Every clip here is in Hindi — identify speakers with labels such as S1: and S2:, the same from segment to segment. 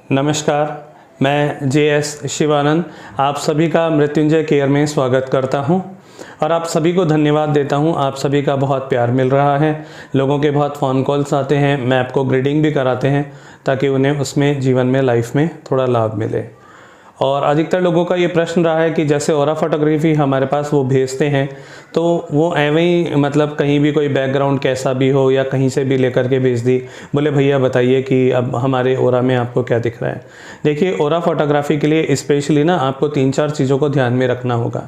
S1: नमस्कार, मैं जे.एस. शिवानंद आप सभी का मृत्युंजय केयर में स्वागत करता हूं और आप सभी को धन्यवाद देता हूं। आप सभी का बहुत प्यार मिल रहा है, लोगों के बहुत फ़ोन कॉल्स आते हैं, मैप को ग्रिडिंग भी कराते हैं ताकि उन्हें उसमें जीवन में लाइफ में थोड़ा लाभ मिले। और अधिकतर लोगों का ये प्रश्न रहा है कि जैसे ऑरा फोटोग्राफी हमारे पास वो भेजते हैं तो वो एवं ही मतलब कहीं भी कोई बैकग्राउंड कैसा भी हो या कहीं से भी लेकर के भेज दी, बोले भैया बताइए कि अब हमारे ऑरा में आपको क्या दिख रहा है। देखिए, ऑरा फोटोग्राफी के लिए स्पेशली ना आपको 3-4 चीज़ों को ध्यान में रखना होगा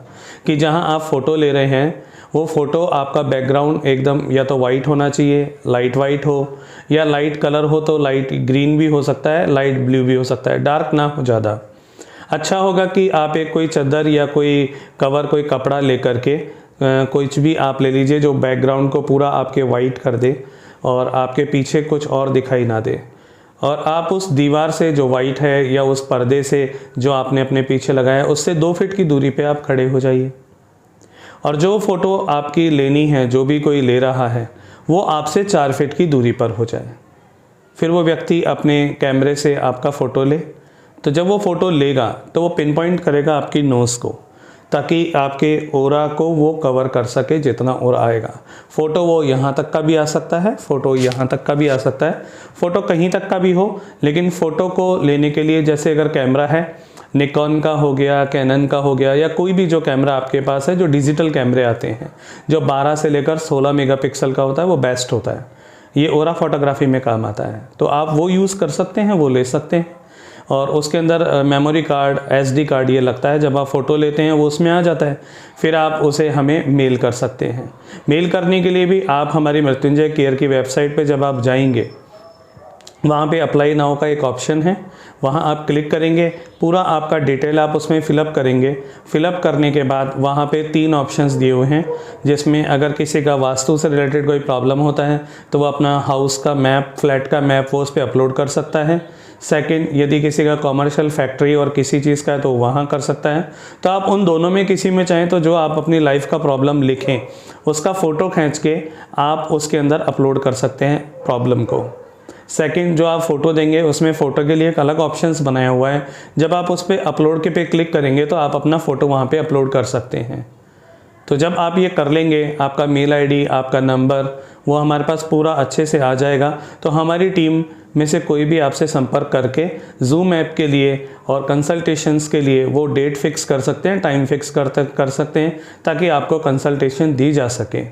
S1: कि जहाँ आप फ़ोटो ले रहे हैं वो फ़ोटो आपका बैकग्राउंड एकदम या तो वाइट होना चाहिए, लाइट वाइट हो, या लाइट कलर हो तो लाइट ग्रीन भी हो सकता है, लाइट ब्लू भी हो सकता है, डार्क ना हो ज़्यादा। अच्छा होगा कि आप एक कोई चादर या कोई कवर, कोई कपड़ा लेकर के कुछ भी आप ले लीजिए जो बैकग्राउंड को पूरा आपके वाइट कर दे और आपके पीछे कुछ और दिखाई ना दे। और आप उस दीवार से जो वाइट है या उस पर्दे से जो आपने अपने पीछे लगाया है उससे 2 फीट की दूरी पे आप खड़े हो जाइए। और जो फ़ोटो आपकी लेनी है, जो भी कोई ले रहा है, वो आपसे 4 फीट की दूरी पर हो जाए। फिर वो व्यक्ति अपने कैमरे से आपका फ़ोटो ले, तो जब वो फ़ोटो लेगा तो वो पिन पॉइंट करेगा आपकी नोज़ को ताकि आपके ऑरा को वो कवर कर सके जितना ऑरा आएगा। फ़ोटो वो यहाँ तक का भी आ सकता है, फ़ोटो यहाँ तक का भी आ सकता है, फ़ोटो कहीं तक का भी हो। लेकिन फ़ोटो को लेने के लिए जैसे अगर कैमरा है, निकॉन का हो गया, कैनन का हो गया, या कोई भी जो कैमरा आपके पास है, जो डिजिटल कैमरे आते हैं जो 12 से लेकर 16 मेगापिक्सल का होता है, वो बेस्ट होता है। ये ऑरा फोटोग्राफी में काम आता है, तो आप वो यूज़ कर सकते हैं, वो ले सकते हैं। और उसके अंदर मेमोरी कार्ड, SD कार्ड ये लगता है, जब आप फ़ोटो लेते हैं वो उसमें आ जाता है। फिर आप उसे हमें मेल कर सकते हैं। मेल करने के लिए भी आप हमारी मृत्युंजय केयर की वेबसाइट पे जब आप जाएंगे, वहाँ पे अप्लाई नाउ का एक ऑप्शन है, वहाँ आप क्लिक करेंगे, पूरा आपका डिटेल आप उसमें फ़िलअप करेंगे। फ़िलअप करने के बाद वहाँ पे 3 ऑप्शंस दिए हुए हैं, जिसमें अगर किसी का वास्तु से रिलेटेड कोई प्रॉब्लम होता है तो वो अपना हाउस का मैप, फ्लैट का मैप वो उस पर अपलोड कर सकता है। सेकंड, यदि किसी का कॉमर्शियल फैक्ट्री और किसी चीज़ का है तो वहाँ कर सकता है। तो आप उन दोनों में किसी में चाहें तो जो आप अपनी लाइफ का प्रॉब्लम लिखें उसका फ़ोटो खींच के आप उसके अंदर अपलोड कर सकते हैं प्रॉब्लम को। सेकंड, जो आप फ़ोटो देंगे उसमें फ़ोटो के लिए एक अलग ऑप्शंस बनाया हुआ है, जब आप उस पर अपलोड के पे क्लिक करेंगे तो आप अपना फ़ोटो वहाँ पे अपलोड कर सकते हैं। तो जब आप ये कर लेंगे, आपका मेल ID, आपका नंबर वो हमारे पास पूरा अच्छे से आ जाएगा, तो हमारी टीम में से कोई भी आपसे संपर्क करके जूम ऐप के लिए और कंसल्टेशंस के लिए वो डेट फिक्स कर सकते हैं, टाइम फिक्स कर सकते हैं ताकि आपको कंसल्टेशन दी जा सके।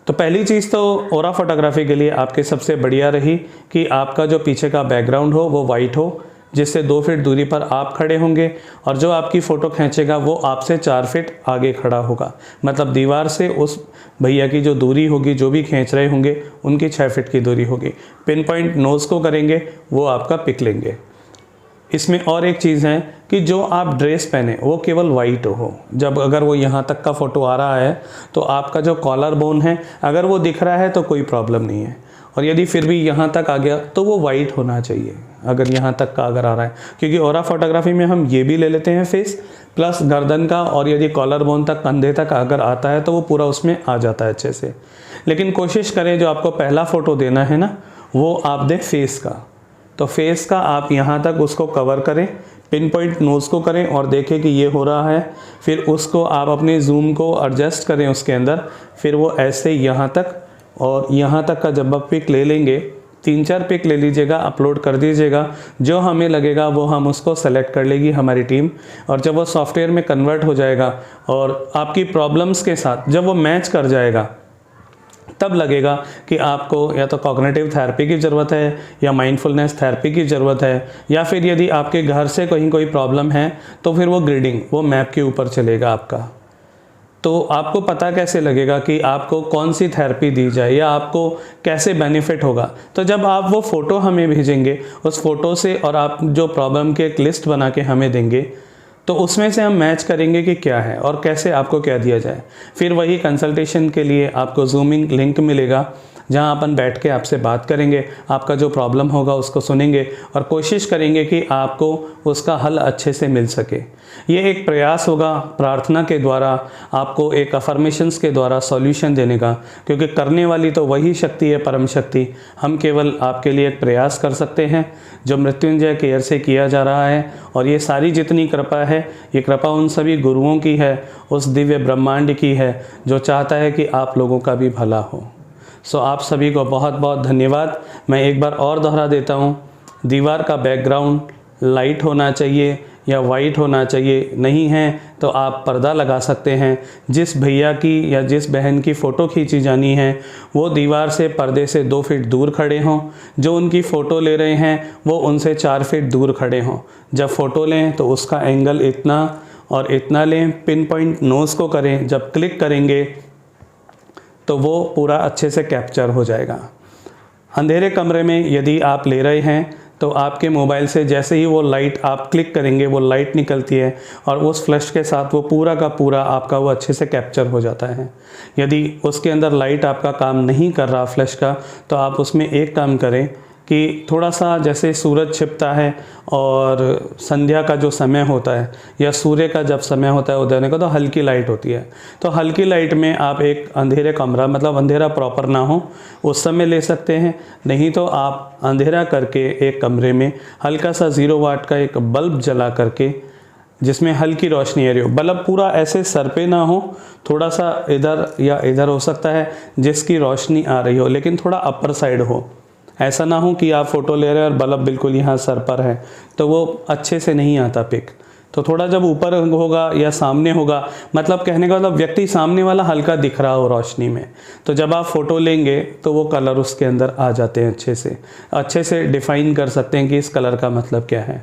S1: तो पहली चीज़ तो ऑरा फोटोग्राफी के लिए आपके सबसे बढ़िया रही कि आपका जो पीछे का बैकग्राउंड हो वो वाइट हो, जिससे 2 फीट दूरी पर आप खड़े होंगे और जो आपकी फ़ोटो खींचेगा वो आपसे 4 फीट आगे खड़ा होगा। मतलब दीवार से उस भैया की जो दूरी होगी, जो भी खींच रहे होंगे उनकी 6 फीट की दूरी होगी। पिन पॉइंट नोज़ को करेंगे, वो आपका पिक लेंगे। इसमें और एक चीज़ है कि जो आप ड्रेस पहने वो केवल वाइट हो। जब अगर वो यहाँ तक का फ़ोटो आ रहा है तो आपका जो कॉलर बोन है अगर वो दिख रहा है तो कोई प्रॉब्लम नहीं है, और यदि फिर भी यहाँ तक आ गया तो वो वाइट होना चाहिए अगर यहाँ तक का अगर आ रहा है, क्योंकि ऑरा फोटोग्राफी में हम ये भी ले लेते हैं फेस प्लस गर्दन का, और यदि कॉलर बोन तक, कंधे तक अगर आता है तो वो पूरा उसमें आ जाता है अच्छे से। लेकिन कोशिश करें जो आपको पहला फ़ोटो देना है ना वो आप दें फेस का, तो फेस का आप यहाँ तक उसको कवर करें, पिन पॉइंट नोज़ को करें और देखें कि ये हो रहा है। फिर उसको आप अपने जूम को एडजस्ट करें उसके अंदर, फिर वो ऐसे यहाँ तक और यहाँ तक का जब आप पिक ले लेंगे, 3-4 पिक ले लीजिएगा, अपलोड कर दीजिएगा। जो हमें लगेगा वो हम उसको सेलेक्ट कर लेगी हमारी टीम, और जब वो सॉफ्टवेयर में कन्वर्ट हो जाएगा और आपकी प्रॉब्लम्स के साथ जब वो मैच कर जाएगा तब लगेगा कि आपको या तो कॉग्निटिव थेरेपी की ज़रूरत है या माइंडफुलनेस थेरेपी की ज़रूरत है, या फिर यदि आपके घर से कहीं कोई प्रॉब्लम है तो फिर वो ग्रिडिंग, वो मैप के ऊपर चलेगा आपका। तो आपको पता कैसे लगेगा कि आपको कौन सी थेरेपी दी जाए या आपको कैसे बेनिफिट होगा? तो जब आप वो फ़ोटो हमें भेजेंगे उस फ़ोटो से, और आप जो प्रॉब्लम की एक लिस्ट बना के हमें देंगे, तो उसमें से हम मैच करेंगे कि क्या है और कैसे आपको क्या दिया जाए। फिर वही कंसल्टेशन के लिए आपको जूमिंग लिंक मिलेगा, जहां अपन बैठ के आपसे बात करेंगे, आपका जो प्रॉब्लम होगा उसको सुनेंगे और कोशिश करेंगे कि आपको उसका हल अच्छे से मिल सके। ये एक प्रयास होगा प्रार्थना के द्वारा, आपको एक अफर्मेशंस के द्वारा सॉल्यूशन देने का, क्योंकि करने वाली तो वही शक्ति है, परम शक्ति। हम केवल आपके लिए एक प्रयास कर सकते हैं जो मृत्युंजय केयर से किया जा रहा है। और ये सारी जितनी कृपा है, ये कृपा उन सभी गुरुओं की है, उस दिव्य ब्रह्मांड की है जो चाहता है कि आप लोगों का भी भला हो। सो आप सभी को बहुत बहुत धन्यवाद। मैं एक बार और दोहरा देता हूँ, दीवार का बैकग्राउंड लाइट होना चाहिए या वाइट होना चाहिए, नहीं है तो आप पर्दा लगा सकते हैं। जिस भैया की या जिस बहन की फ़ोटो खींची जानी है वो दीवार से पर्दे से 2 फीट दूर खड़े हों, जो उनकी फ़ोटो ले रहे हैं वो उनसे 4 फीट दूर खड़े हों। जब फ़ोटो लें तो उसका एंगल इतना और इतना लें, पिन पॉइंट नोज़ को करें, जब क्लिक करेंगे तो वो पूरा अच्छे से कैप्चर हो जाएगा। अंधेरे कमरे में यदि आप ले रहे हैं तो आपके मोबाइल से जैसे ही वो लाइट आप क्लिक करेंगे वो लाइट निकलती है और उस फ्लैश के साथ वो पूरा का पूरा आपका वो अच्छे से कैप्चर हो जाता है। यदि उसके अंदर लाइट आपका काम नहीं कर रहा फ्लैश का, तो आप उसमें एक काम करें कि थोड़ा सा जैसे सूरज छिपता है और संध्या का जो समय होता है या सूर्य का जब समय होता है उदय होने का, तो हल्की लाइट होती है। तो हल्की लाइट में आप एक अंधेरे कमरा, मतलब अंधेरा प्रॉपर ना हो उस समय ले सकते हैं। नहीं तो आप अंधेरा करके एक कमरे में हल्का सा 0 वाट का एक बल्ब जला करके, जिसमें हल्की रोशनी आ रही हो, बल्ब पूरा ऐसे सर पे ना हो, थोड़ा सा इधर या इधर हो सकता है जिसकी रोशनी आ रही हो, लेकिन थोड़ा अपर साइड हो। ऐसा ना हो कि आप फ़ोटो ले रहे हैं और बल्ब बिल्कुल यहाँ सर पर है, तो वो अच्छे से नहीं आता पिक। तो थोड़ा जब ऊपर होगा या सामने होगा, मतलब कहने का मतलब व्यक्ति सामने वाला हल्का दिख रहा हो रोशनी में, तो जब आप फ़ोटो लेंगे तो वो कलर उसके अंदर आ जाते हैं, अच्छे से डिफ़ाइन कर सकते हैं कि इस कलर का मतलब क्या है।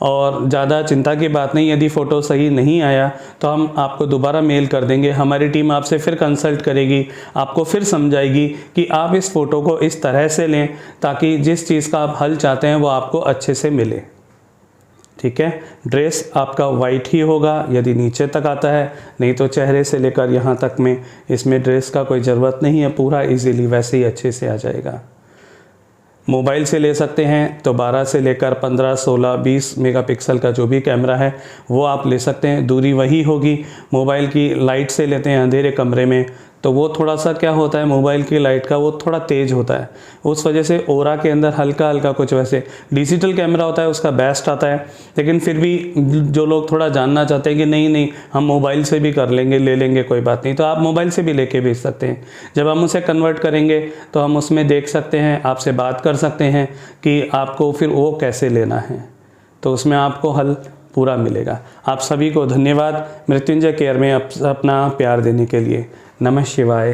S1: और ज़्यादा चिंता की बात नहीं, यदि फ़ोटो सही नहीं आया तो हम आपको दोबारा मेल कर देंगे, हमारी टीम आपसे फिर कंसल्ट करेगी, आपको फिर समझाएगी कि आप इस फ़ोटो को इस तरह से लें ताकि जिस चीज़ का आप हल चाहते हैं वो आपको अच्छे से मिले। ठीक है, ड्रेस आपका वाइट ही होगा यदि नीचे तक आता है, नहीं तो चेहरे से लेकर यहाँ तक में इसमें ड्रेस का कोई ज़रूरत नहीं है, पूरा इजीली वैसे ही अच्छे से आ जाएगा। मोबाइल से ले सकते हैं तो 12 से लेकर 15, 16, 20 मेगापिक्सल का जो भी कैमरा है वो आप ले सकते हैं। दूरी वही होगी। मोबाइल की लाइट से लेते हैं अंधेरे कमरे में तो वो थोड़ा सा क्या होता है, मोबाइल की लाइट का वो थोड़ा तेज़ होता है, उस वजह से ओरा के अंदर हल्का हल्का कुछ, वैसे डिजिटल कैमरा होता है उसका बेस्ट आता है, लेकिन फिर भी जो लोग थोड़ा जानना चाहते हैं कि नहीं हम मोबाइल से भी कर लेंगे, ले लेंगे, कोई बात नहीं, तो आप मोबाइल से भी लेके भेज सकते हैं। जब हम उसे कन्वर्ट करेंगे तो हम उसमें देख सकते हैं, आपसे बात कर सकते हैं कि आपको फिर वो कैसे लेना है, तो उसमें आपको हल पूरा मिलेगा। आप सभी को धन्यवाद मृत्युंजय केयर में अपना प्यार देने के लिए। नमः शिवाय।